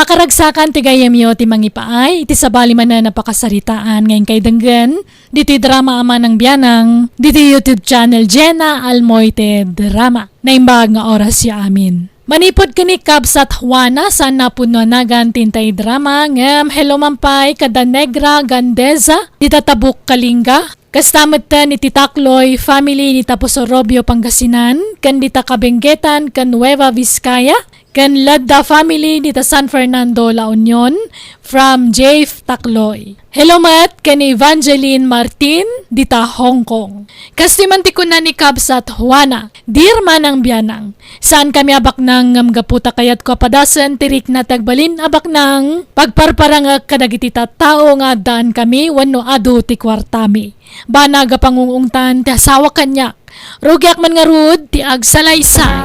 Pakaragsakan ti gayam yo ti mangipaay, iti sabali man na napakasaritaan ngayon kay Danggan, diti drama Manang Bianang, diti YouTube channel JENA ALMOITE DRAMA. Naimbag nga oras ya amin. Manipod kini kabsat Juana sa napunuanagan tintay drama ngam hello mampay kada negra gandeza ditatabuk kalinga. Kastamad ta ni Titakloy family ni Taposorobio Pangasinan, kan dita Kabenggetan kan Nueva Vizcaya, kan Ladda family dita San Fernando La Union from Jave Takloy. Hello mat kan Evangeline Martin dita Hong Kong. Kastimanti ko na ni Kabsat Juana, Dear Manang Bianang, saan kami abak nang ngamgaputa kayat ko padasan tirik na tagbalin abak nang pagparparang kadagiti tao nga daan kami wano adu ti kwartami. Banaga pangungungtan ti asawa kanyak. Rugyak man nga rud ti agsalaysa.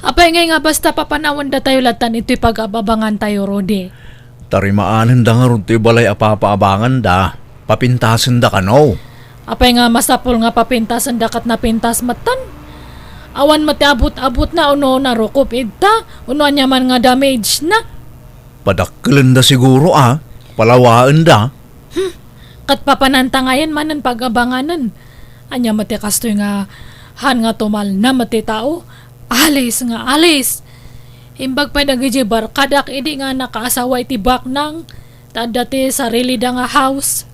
Apay ngay nga basta papanawan da tayo latan ito'y pag-ababangan tayo rode. Tarimaanan da nga ron ti balay apapaabangan da. Papintasan da kano. Apay nga masapol nga papintasan da kat napintas matan. Awan mati abot-abot na uno na rokop idta. Uno anya man nga damage na. Padakkelan da siguro Palawaan da. Kat papananta ngayon manan pag-abanganan. Anya mati kastoy nga han nga tumal na mati tao. Alis nga alis. Imbag pa nagiji barkadak idi nga nakaasawa iti baknang. Tadati sarili da nga house.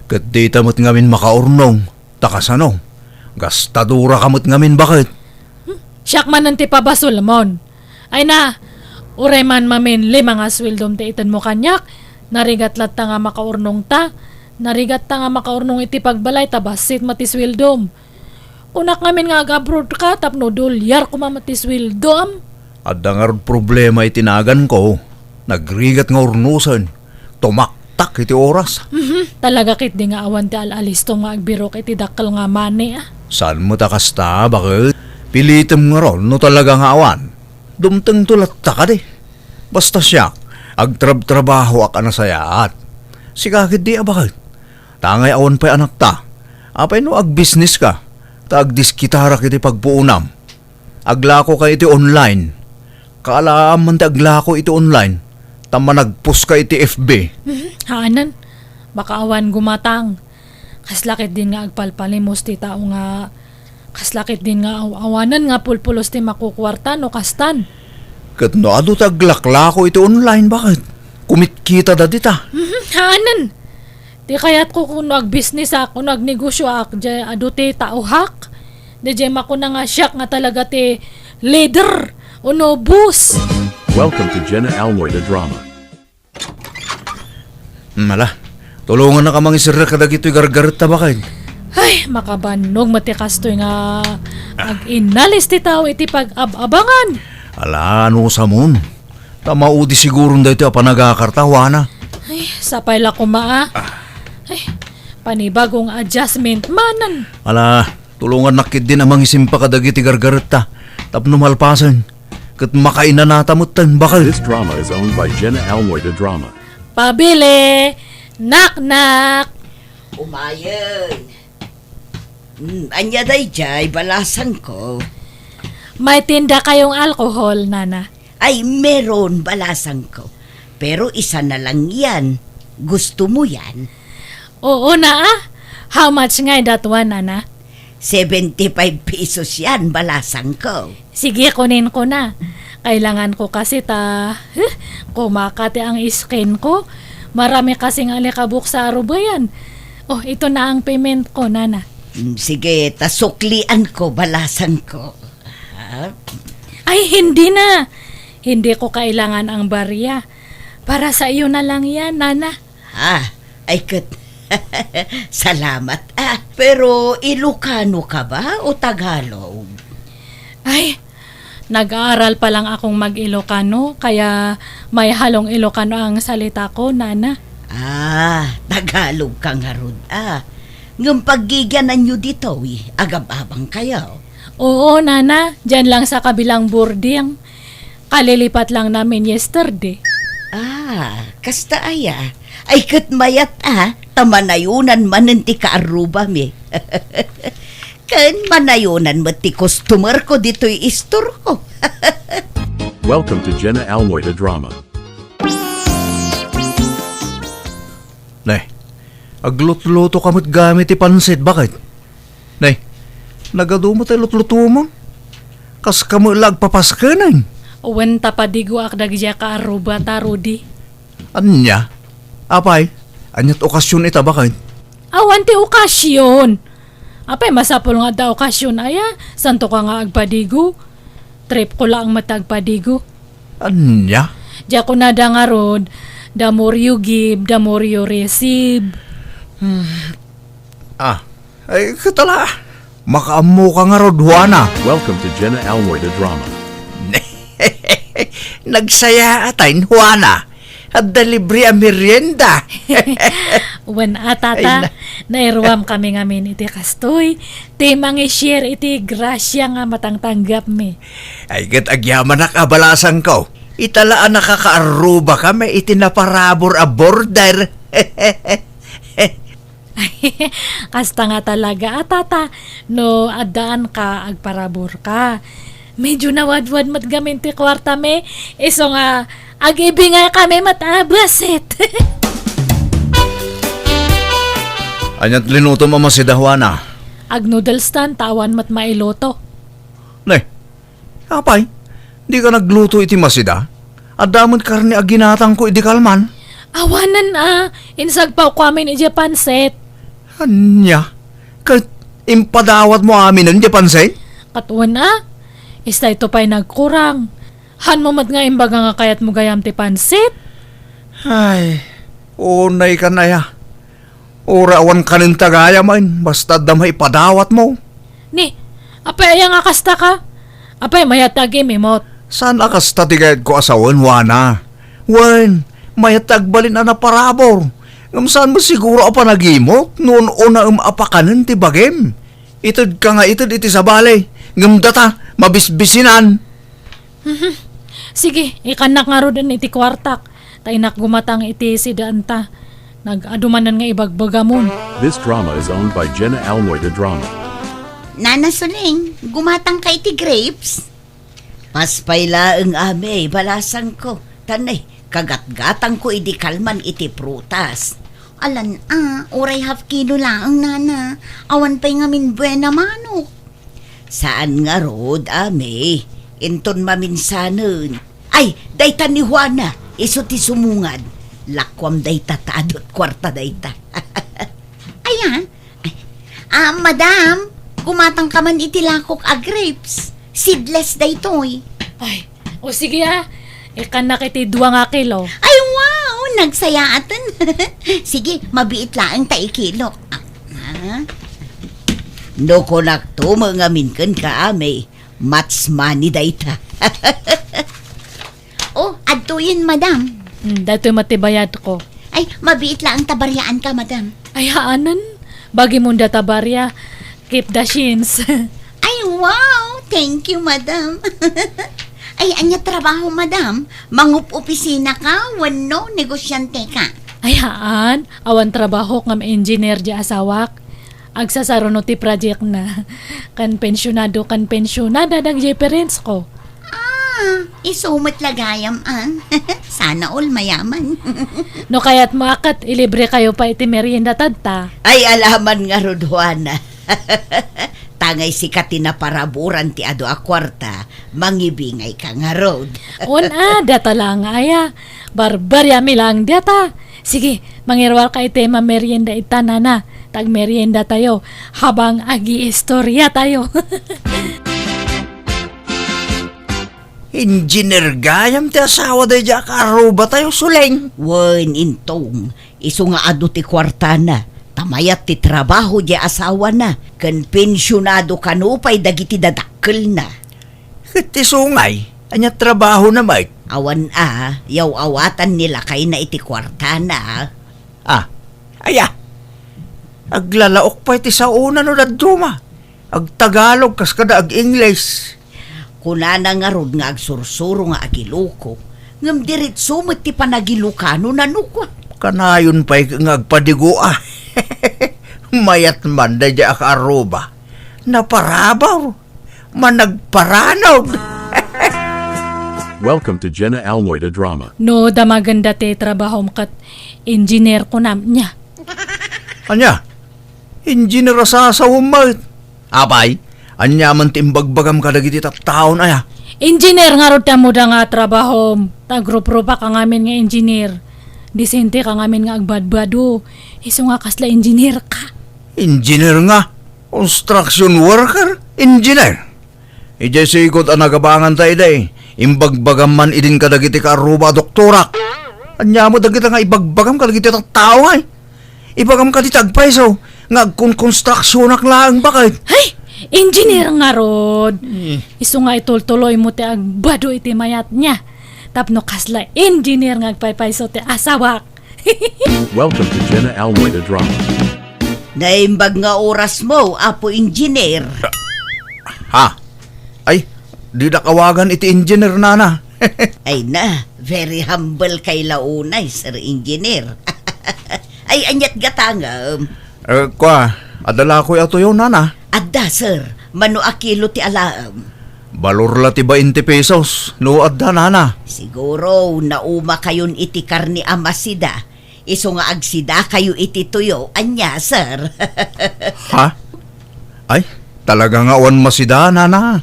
Kat di tamot ngamin makaurnong. Takasano. Gastadura kamot ngamin bakit? Siyak man nanti pabasol mon. Ay na. Uray man mamin lima nga swildom ti itan mo kanyak. Narigat lat ta nga makaurnong ta. Narigat ta nga makaurnong iti pagbalay tabasit matiswildom. Unak ngamin nga agabrod ka tapno dolyar kumamatiswildom. Adda nga ron problema itinagan ko. Nagrigat nga urnusan. Tumaktak iti oras. Talaga kit di nga awan ti alalisto nga agbirok iti dakkel nga mani Saan mo takasta bakit? Pilitem nga ron no talaga nga awan. Dumteng tulat ta ka di. Basta siya agtrab-trabaho ak anasayaat. Sigakit di bakit? Tangay awan pa'y anak ta. Apay no ag-business ka. Ta agdiskitara kiti pagpuunam. Aglako ka iti online. Kaalaam man ti aglako iti online. Tama nagpost ka iti FB. Haanan. Baka awan gumatang. Kaslakit din nga agpalpalimos ti tao nga. Kaslakit din nga awanan nga pulpulos ti makukwarta no kastan. Kat no ado taglaklako iti online bakit? Kumitkita da dita. Haanan. Di kaya't ko kung nag-business ako, nag-negosyo ako, di ado ti tauhak. Di jem ako na nga siyak nga talaga ti leader o no boss. Welcome to JENA ALMOITE DRAMA. Mala, tulungan na ka mga isira kadag ito'y gargarit ta bakit? Ay, makabanog matikas to'y nga ag-inalis ti tao iti pag-ababangan. Ala, ano sa mon? Tamaudi siguro na ito panagakartawana. Ay, sapay la kumaa. Ay, panibagong adjustment manan. Ala, tulungan nakit din amang isimpa kadag iti gargarit ta. Tapno malpasan. Kat makainanatamutan bakal. This drama is owned by JENA ALMOITE DRAMA. Pabili! Nak-nak! Umayon. Anya day jay, balasan ko. May tinda kayong alcohol, nana. Ay, meron balasan ko. Pero isa na lang yan. Gusto mo yan? Oo na How much nga that one, nana? 75 pesos yan, balasan ko. Sige, kunin ko na. Kailangan ko kasi kumakati ang skin ko. Marami kasing alikabok sa arubayan. Oh, ito na ang payment ko, nana. Sige, tasuklian ko, balasan ko. Ay, hindi na. Hindi ko kailangan ang barya. Para sa iyo na lang yan, nana. Ay kat. Salamat. Pero Ilocano ka ba o Tagalog? Ay, nag-aaral pa lang akong mag-Ilocano, kaya may halong Ilocano ang salita ko, nana. Tagalog ka nga rod. Ngam paggigyanan nyo dito, agab-abang kayo. Oo, nana. Diyan lang sa kabilang boarding. Kalilipat lang namin yesterday. Kasta aya. Ay kat mayat tamanayunan manenti ka aruba mi. Kan manayunan mo ti customer ko dito'y istor ko. Welcome to JENA ALMOITE DRAMA. Nay, aglut-luto kamot gamit ti pansit, bakit? Nay, nagadumot ay lut-luto mo? Kas kamo lagpapaskanan. Uwan tapadigo ak dagja ka aruba ta, Rudy. Anya? Apay, anyat okasyon ita, bakit? Awan ti okasyon. Apay masapol nga da okasyon aya. Santo ka nga agpadigo. Trip ko lang matagpadigo. Anya? Diya ko na da nga rod. The more you give, the more you receive. Ay katala. Makaamu ka nga rod, Juana. Welcome to JENA ALMOITE DRAMA. Nagsaya atayin, Juana. At dalibre ang merienda. Uwan atata, nairwam kami ngamin iti kastoy. Ti mangi-share iti grasya nga matangtanggap mi. Ay gat agyaman na kabalasan ko. Italaan nakakaaruba kami iti naparabor a border. Kasta nga talaga atata, no adaan ka agparabor ka. Medyo nawadwad matgamin ti kwarta me. Iso nga, agibi nga kami matabasit. Anyat linuto mama si Juana. Ag noodles tan, tawan mat mailoto. Nay, apay, di ka nagluto iti masida? Adamon karni aginatang ko iti kalman. Awanan insagpaw ko amin iti panset. Anya? Kat impadawat mo amin ang Japanse? Katuan Ista ito pa'y nagkurang. Han mo mat nga imbaga nga kayat mo gayam ti pansit. Ay, unay ka na ya. Urawan ka nin tagaya man, basta damay padawat mo. Ni, apay nga kasta ka. Apay mayatag imimot. Saan akas tatigayad ko asawan, Juana? Wan, mayatag balin na naparabor. Saan mo siguro apa nagimot? Noon una apakanan ti bagem. Itod ka nga itod iti sabali. Data, mabisbisinan. Sige, ikanak nga ro din iti kwartak. Tainak gumatang iti sidanta. Nag-adumanan nga ibagbagamon. This drama is owned by JENA ALMOITE DRAMA. Nana Suling, gumatang ka iti grapes? Paspayla ang ame, balasan ko. Tanay, kagat-gatang ko iti kalman iti prutas. Alan, oray half kilo lang ang nana. Awan pa'y ngamin buena manok. Saan nga rod, ame? Inton maminsanon. Ay, dayta ni Juana, iso ti sumungad. Lakwam dayta taadot kwarta dayta. Ayan. Madam, kumatang ka man itilakok a grapes. Seedless daytoy. Ay, o sige ikanak iti 2 nga kilo. Ay, wow! Nagsayaatan. Sige, mabiit lang ta ikilo. No ko nakto mga minkan ka ame. Mats money dayta. Oh, adtuyin, madam. Dato matibayad ko. Ay, mabiit lang tabaryaan ka, madam. Ay haanan, bagi mong databarya. Keep the shins. Ay, wow! Thank you, madam. Ay, anya trabaho, madam? Mangup opisina ka? Wano, negosyante ka? Ay haan, awan trabaho ngam engineer di asawak. Agsasaruno ti project na. Kan pensyonada dag parents ko. Isumot lagayam, Sana all mayaman. No kaya't maakat, ilibre kayo pa iti merienda tadta. Ay, alaman nga, Rodwana. Tangay si katina paraburan ti ado a kwarta, mangibingay ka nga, Rod. Data lang aya. Barbarya mi lang data. Sige, mangirwal ka iti merienda itanana. Tag merienda tayo habang agi-istorya tayo. Engineer gayam ti asawa day ja karuba tayo suleng. Wen intong, iso nga ado ti kwarta na. Tamayat ti trabaho di asawa na. Kan pensyonado kanupay dagiti dadakkel na. Ti sungay, anya trabaho na Mike. Awan yaw awatan nila kay na iti kwarta na. Aya. Aglalaok pa iti sa una no daduma. Ag Tagalog kas kada ag English. Kunana nga rod nga agsursuro nga agiloko. Ngam diritso met ti panagilokano nanukwa. Kanayon pa'y nga agpadigo Mayat man da ja akaruba. Naparabaw. Managparanaw. Welcome to JENA ALMOITE DRAMA. No, da maganda te trabaho kat engineer ko nam niya. Anya, engineer sa umay. Abay, anya man timbagbagam kadagiti taon aya. Engineer nga ro mo da nga trabaho. Tagro-pro pa ka ngamin nga engineer. Disente ka ngamin nga agbadbado. Iso nga kasla engineer ka. Engineer nga. Construction worker? Engineer? Ijay sikot ang nagabangan tayo day. Imbagbagam man idin kadagiti ka aruba doktorak. Anya mo dagiti nga ibagbagam kadagiti tao ay. Ibagam ka di tagpaiso. Nga kung constructionak lang bakit? Hay! Engineer nga rod. Iso nga itultuloy mo te agbado iti mayat niya. Tapno kasla engineer nga agpaypayso te asawak. Welcome to JENA ALMOITE DRAMA. Naimbag nga oras mo, apo engineer. Ha? Ay, di na kawagan iti engineer nana. Ay na, very humble kay launay, sir engineer. Ay, anyat gatangam. Kwa, adala ko ato yun nana. Adda, sir, mano akilo ti alaam. Balor la ti 20 pesos. No adda nana. Siguro, nauma kayon iti karni amasida. Iso nga agsida kayo iti tuyo, anya, sir. Ha? Ay, talaga nga awan masida nana.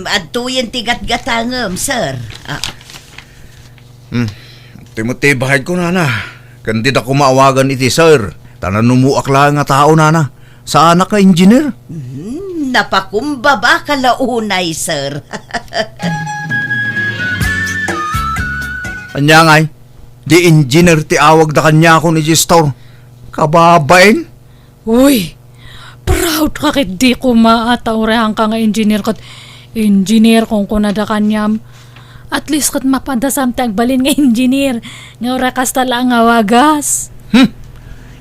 Adto yan tigat-gatangam, sir. Timuti bahid ko nana. Kandi da ko maawagan iti sir. Tanan numuak lang nga tao nana. Sa anak ka engineer? Napakumbaba ka launay, sir. Anya ngay, di engineer ti awag da kanya ako ni Gistor. Kababain? Uy, proud ka kit di ko maataurehan ka nga engineer kat engineer kung kunada kanyam. At least kat mapadasam ti agbalin nga engineer. Nga ora kasta lang nga wagas.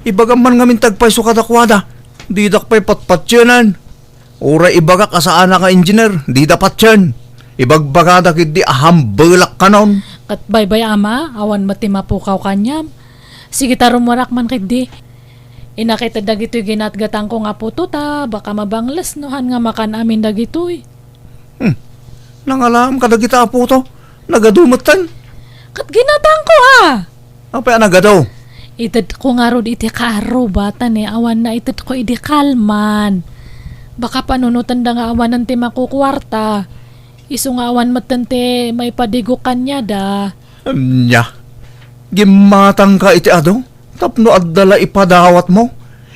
Ibagam man ngamin tagpay sukadakwada. Di dakpay patpatyanan. Ora ibagak asa anak ka engineer. Di dapat yan. Ibagbagada kit di ahambelak kanon. Kat baybay ama, awan mati mapukaw kanyam. Sige tarumarak man kit di. Inakita dagito'y ginatgatang ko nga puto ta, baka mabanglas nohan nga makan amin dagito'y. Nangalam ka dagita po to. Nagadumatan. Kat ginatang ko Apa yan nagadaw? Itad ko nga rod iti karo batan awan na itad ko iti kalman. Baka panunutan da nga awan nanti makukwarta. Iso nga awan matante may padigo kanya da. Nya. Gimatang ka iti ado. Tapno adala ipadawat mo.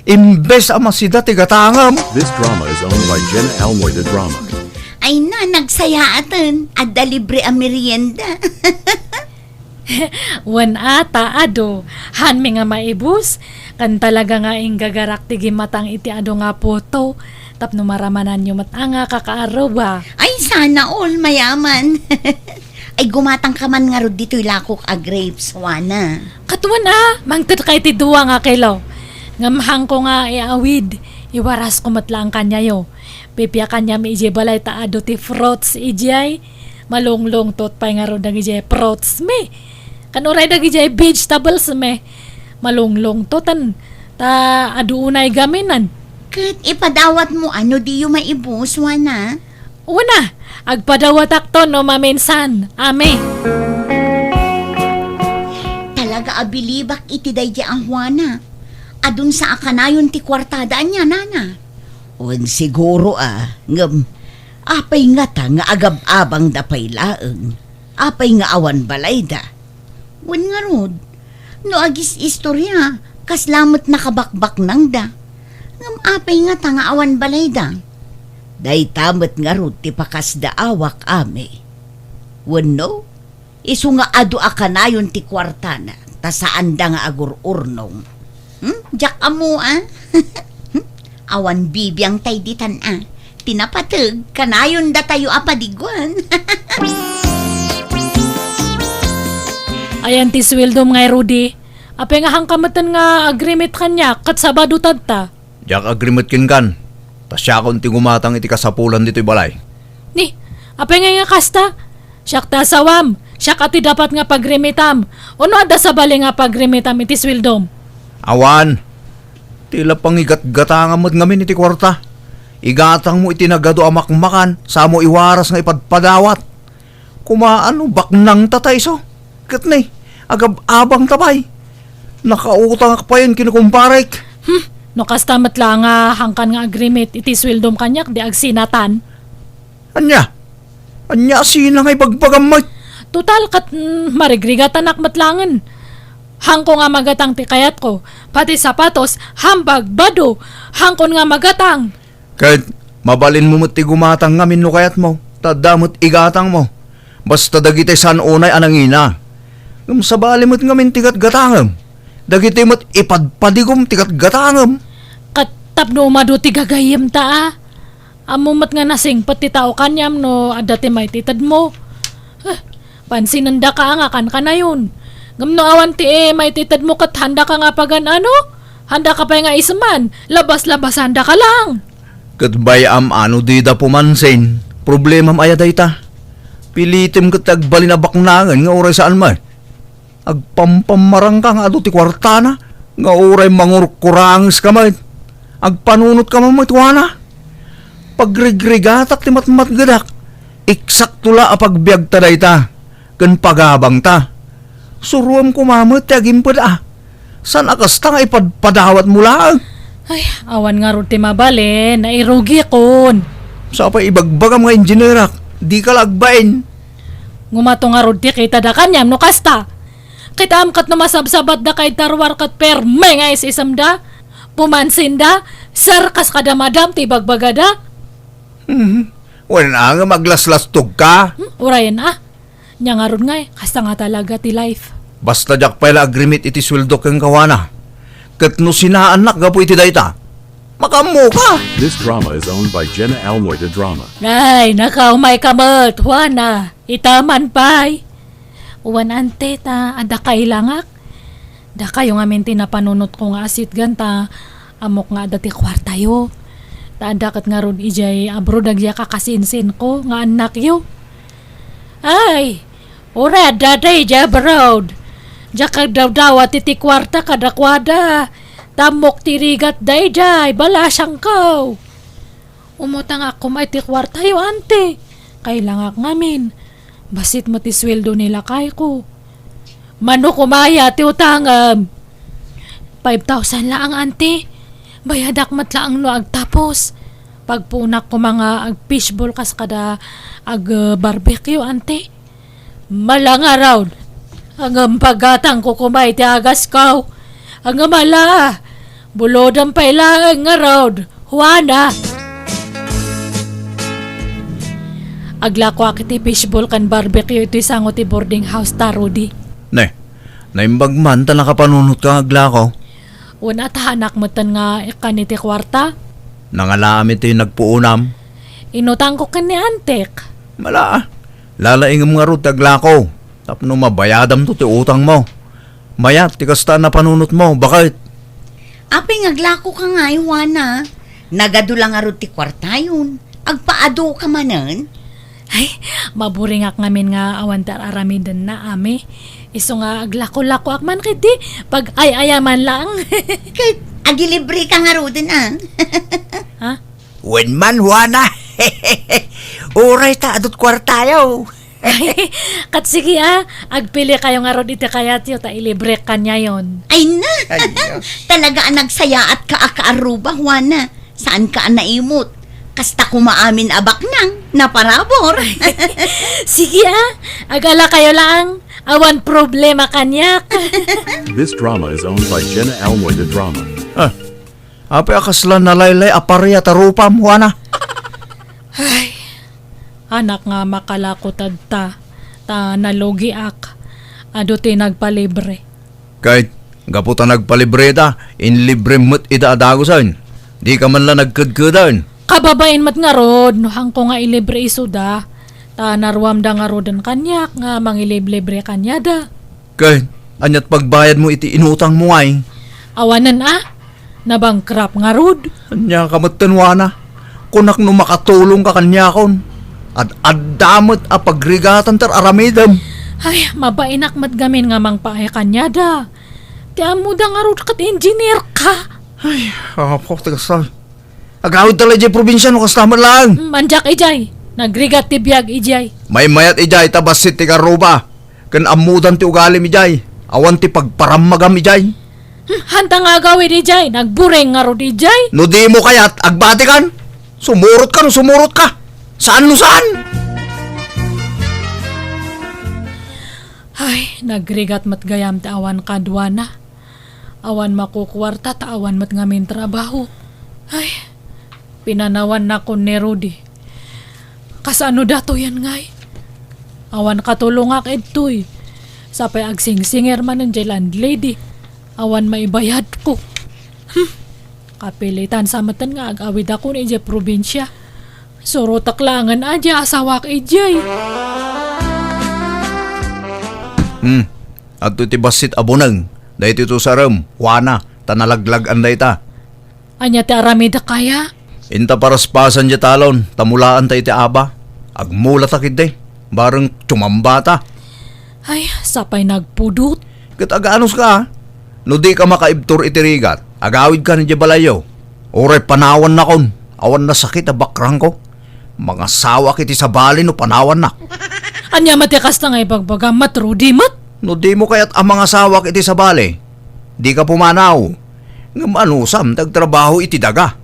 Imbes ama sida tigatangam. This drama is owned by JENA ALMOITE DRAMA. Ay na, nagsayatan. Adda libre ang merienda. Wan ata ado. Han mi nga maibus. Kan talaga nga gagarak tigi matang iti ado nga poto. Tapno maramanan nyo matanga kakaaro ba? Ay, sana all mayaman. Ay, gumatang ka man nga rod dito'y lakok a grapes, wana. Katuan mangtid kay ti duwa nga kilo. Ngamhang ko nga iawid. Iwaras ko matlang kanya yo. Pipya kanya mi ije balay taado ti fruits ijay. Malunglong tot pay nga ro dag ije fruits me. Kanuray dag ije vegetables me. Malunglong totan ta aduunay gaminan. Kat ipadawat mo ano di yung maibus, wana. Una, agpadawatak to no maminsan. Ame. Talaga abilibak iti day ang wana. Adun sa akanayon ti kwartadaan niya, nana. On siguro ngam, apay nga ta nga agab-abang da pay laeng. Apay nga awan balay da. Wan nga rod, no agis istorya, kaslamot nakabakbak nang da. Ngam apay nga ta nga awan balay da. Day tamat nga rod ti pakas da awak ame. Wan no, isu nga adu akanayon ti kwartana, ta saan da nga agur-urnong. Jak amo awan bibiyang tay ditan tinapateg kanayon da tayo apadiguan. Ayan ti sweldo mga Rudy. Apay nga hangkamatan nga agreement kanya kat sabado tadta. Jak agreement kin kan. Tasya kon ti gumatang iti kasapulan dito'y balay. Ni, apay nga kasta. Siyak ta sawam. Siyak ati dapat nga pagremitam. Ono ada sa bali nga pagremitam iti swildom. Awan. Tila pangigat-gatangan mo't ngamin iti kwarta. Igatang mo iti nagado amakmakan. Sa mo iwaras nga ipadpadawat. Kumaano, baknang tatay so. Kat na agab-abang tabay. Nakautang pa yun kinukumparek. No kastamat lang nga hangkan nga agreement iti swildom kanyak di agsinatan. Anya sina ngay bagbagam mo. Total kat marigrigatan akmatlangan. Hangko nga magatang ti kayat ko. Pati sapatos, hambag, bado. Hangkon nga magatang. Kahit mabalin mo ti gumatang ngamin no kayat mo. Tadamot igatang mo. Basta dagiti san unay anangina. Ngam sabali mo't ngamin tigat gatangam. Dagiti mo't ipadpadigom tigat gatangam. Kat tapno umado ti gagayim ta ah. Amumat nga nasing pati tao kanyam no adati may titad mo. Pansinanda ka nga kan ka na yun. Gamno awan ti may titad mo kat handa ka nga pagan ano? Handa ka pa nga isman. Labas-labas handa ka lang. Kat bayam ano di da pumansin. Problemam ayaday ta. Pilitim kat agbalin na baknangan nga oray saan man. Agpampamarang ka nga ado ti kwartana. Nga oray mangurkurangs ka man. Agpanunot ka man matwana. Pagregregatak ti matmatgadak. Iksakto la apagbiag taday ta. Kan pagabang ta. Suruam kumamot ti agimpad ah. San akas ta nga ipadpadawat mo lang? Ay, awan nga ron ti mabalin. Nairugi kon. Sa pa ibagbagam nga engineerak. Di ka lagbain. Ngumato nga ron ti kita da kanyam no kasta. Kita amkat na masabsabat da kay tarwar kat perme nga isisam da. Pumansin da. Sarkas kada madam ti bagbagada. Wala nga maglaslastog ka. Urayan ah. Nya nga ron nga kasta nga talaga ti life. Basta jak pala agreement iti sweldo kang kawana. Kat no sinaanak gapo iti dayta. Makamu ka. This drama is owned by JENA ALMOITE DRAMA. Ay, nakaumay kamot. Juana, itaman pay. Uwan ante ta, ada kailangak. Da kayo nga minti na panunot ko nga asit ganta. Amok nga dati kwartayo. Taandakat nga ron ijay abroad agya kakasinsin ko nga anak yo. Ay, ura daday ja abroad. Jakag daw at iti kwarta kadakwada. Tamok tirigat dayday, balasang ko. Umutang ako may ti kwarta yo ante. Kailangak ngamin. Basit mo ti sweldo nila kay ko. Mano kumaya ti utangam. 5,000 lang ante. Bayadak matlaang no agtapos. Pagpunak ko mga ag fishball kas kada ag barbecue ante. Malang araw. Ang pagatang ko kumay ti agas ko. Ang mala. Bulodang pailangan nga road. Juana. Aglako akiti fishball kan barbecue ito isang ti boarding house ta Rudy. Naimbag man ta nakapanunot ka aglako. Una ta anak mo tan nga ikaniti kwarta. Nangalamit yung nagpuunam. Inutang ko kan ni antek. Mala, lalaingam nga ro taglako. Tapno mabayadam to ti utang mo. Mayat, ti kasta na panunot mo. Bakit? Aping aglako ka nga, Juana. Nagadulang arot ti kwarta yun. Agpaado ka manan. Ay, maburingak ngamin nga awantar aramidan na ame. Iso nga aglako-lako akman kiti. Pag ay-ayaman lang. Kahit agilibre ka nga ro din ah. Ha? When man, Juana. Uray ta, adot kwartayo. Kat sige agpili kayo nga ron iti kayat yo ta ilibre kanya yon. Ay na. Talaga ang nagsaya at kaakaaruba, Juana. Saan ka naimot? Kasta kumaamin abak nang naparabor. Sige agala kayo lang. Awan problema kanyak. This drama is owned by JENA ALMOITE DRAMA. Ape akasla nalaylay aparya tarupam, Juana. Ay, anak nga makalakotad ta nalogi ak. Ado ti nagpalibre. Kahit gaputa nagpalibre ta, inlibre mo't itaadagosan. Di ka man lang nagkadkadan. Kababain mat nga rod, no hangko nga ilibre isuda. Ta narwam da nga rodan kanyak nga mangilibre kanya da. Kahit anyat pagbayad mo iti inutang mo ay. Awanan nabangkrap nga rod. Anya kamatan, Juana. Kunak no makatulong ka kanya kon. At addamot a pagrigatan tar aramidam. Ay, mabainak mat gamin nga mangpaay kanya da. Ti amo da nga rod kat engineer ka. Ay, ako, tagasal. Agawid talaga dyan probinsya no kastaman lang. Manjak ijay. Nagrigat ti biyag ijay. May mayat ijay tabasit ti karuba. Kan amudan ti ugalim ijay. Awan ti pagparamagam ijay. Hanta nga gawin ijay. Nagbureng nga ro ijay. No di mo kayat agbati kan. Sumurot ka no sumurot ka. Saan no saan? Ay, nagrigat mat gayam ti awan kadwana. Awan makukwarta ta awan mat ngamin trabaho. Ay, pinanawan na ko ni Rudy. Kasano dato yan ngay? Awan katulong ak edtoy. Sapay agsing-singer man ng landlady. Awan maibayad ko. Kapilitan sa matan nga agawid ako ni Ije probinsya. Suro taklangan aja asawak ijay. At ti basit abunang. Dahil ito sa ram. Wana. Tanalaglag anday ta. Anya ti aramida kaya? Inta paraspasan di talon. Tamulaan ta iti aba. Agmula takid day. Barang tumambata. Ay, sapay nagpudot. Kat agaanos ka. No di ka makaibtur iti rigat. Agawid ka ni balayo. Oray panawan na kon. Awan na sakit a bakrang ko. Mga sawa kiti sa bali no panawan na. Anya matikas na nga ibagbaga Rudy mat. No di mo kaya't ang mga sawa kiti sa bali. Di ka pumanaw. Ngam anusam tagtrabaho iti daga.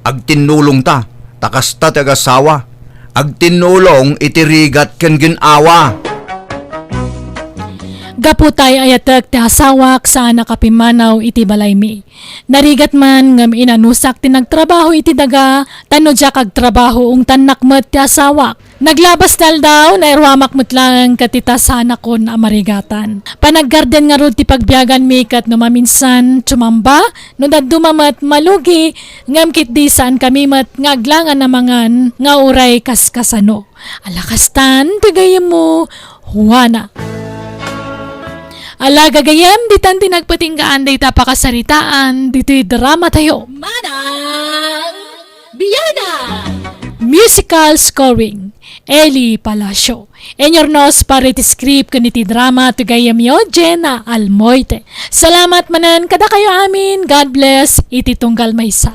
Agtinulong ta. Takas ta tagasawa. Agtinulong iti rigat ken ginawa. Gaputay ayatek ti hasawak sa nakapimanaw iti balaymi. Narigat man ngam inanusak ti nagtrabaho iti daga, tano dya kag trabaho ung tanakmet ti hasawak. Naglabas dal daw na irwamak lang katita sana kon amarigatan. Panaggarden nga ro ti pagbiagan mi kat no maminsan tsumamba, no daddumamat malugi, ngam kit di saan kami mat ngaglangan na mangan nga uray kaskasano. Alakastan, tigayem mo, Juana. Ala gagayam, ditan tinagpatinggaan day tapakasaritaan, dito'y drama tayo. Manang Bianang! Musical scoring, Eli Palacio. And your nose para iti script kaniti drama to gayam yo, Jena Almoite. Salamat manan kada kayo amin, God bless, iti tunggal maysa.